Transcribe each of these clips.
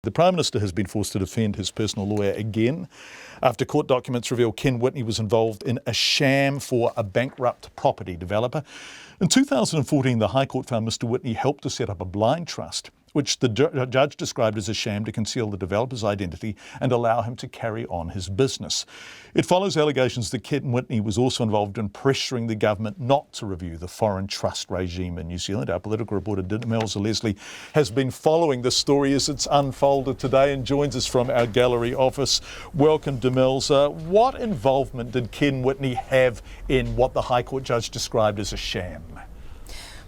The Prime Minister has been forced to defend his personal lawyer again after court documents reveal Ken Whitney was involved in a sham for a bankrupt property developer. In 2014, the High Court found Mr Whitney helped to set up a blind trust, which the judge described as a sham to conceal the developer's identity and allow him to carry on his business. It follows allegations that Ken Whitney was also involved in pressuring the government not to review the foreign trust regime in New Zealand. Our political reporter Demelza Leslie has been following this story as it's unfolded today and joins us from our gallery office. Welcome, Demelza. What involvement did Ken Whitney have in what the High Court judge described as a sham?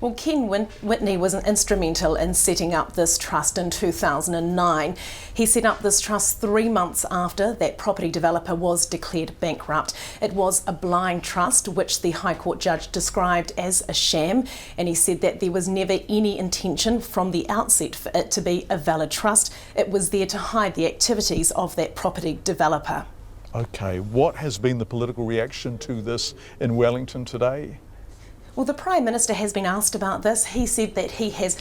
Well, Ken Whitney was instrumental in setting up this trust in 2009. He set up this trust 3 months after that property developer was declared bankrupt. It was a blind trust, which the High Court judge described as a sham, and he said that there was never any intention from the outset for it to be a valid trust. It was there to hide the activities of that property developer. Okay, what has been the political reaction to this in Wellington today? Well, the Prime Minister has been asked about this. He said that he has,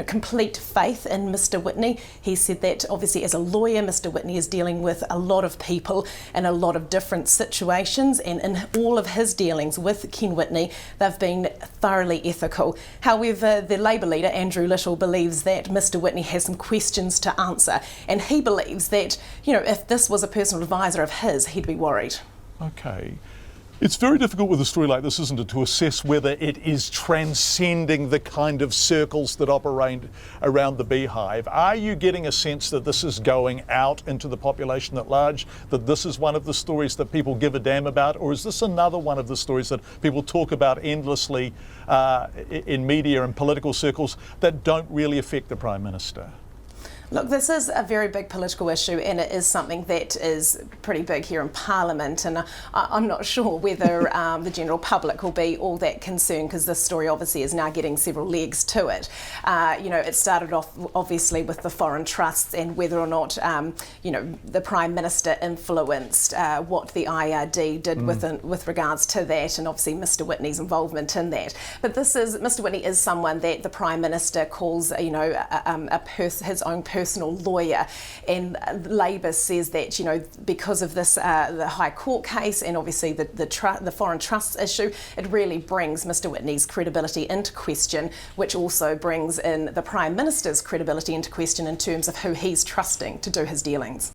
complete faith in Mr Whitney. He said that obviously as a lawyer, Mr Whitney is dealing with a lot of people in a lot of different situations, and in all of his dealings with Ken Whitney, they've been thoroughly ethical. However, the Labour leader, Andrew Little, believes that Mr Whitney has some questions to answer, and he believes that, if this was a personal advisor of his, he'd be worried. Okay. It's very difficult with a story like this, isn't it, to assess whether it is transcending the kind of circles that operate around the beehive. Are you getting a sense that this is going out into the population at large, that this is one of the stories that people give a damn about, or is this another one of the stories that people talk about endlessly in media and political circles that don't really affect the Prime Minister? Look, this is a very big political issue, and it is something that is pretty big here in Parliament, and I'm not sure whether the general public will be all that concerned, because this story obviously is now getting several legs to it. It started off obviously with the foreign trusts and whether or not the Prime Minister influenced what the IRD did with regards to that, and obviously Mr Whitney's involvement in that. But Mr Whitney is someone that the Prime Minister calls his own personal lawyer, and Labour says that because of this the High Court case and obviously the foreign trusts issue, it really brings Mr Whitney's credibility into question, which also brings in the Prime Minister's credibility into question in terms of who he's trusting to do his dealings.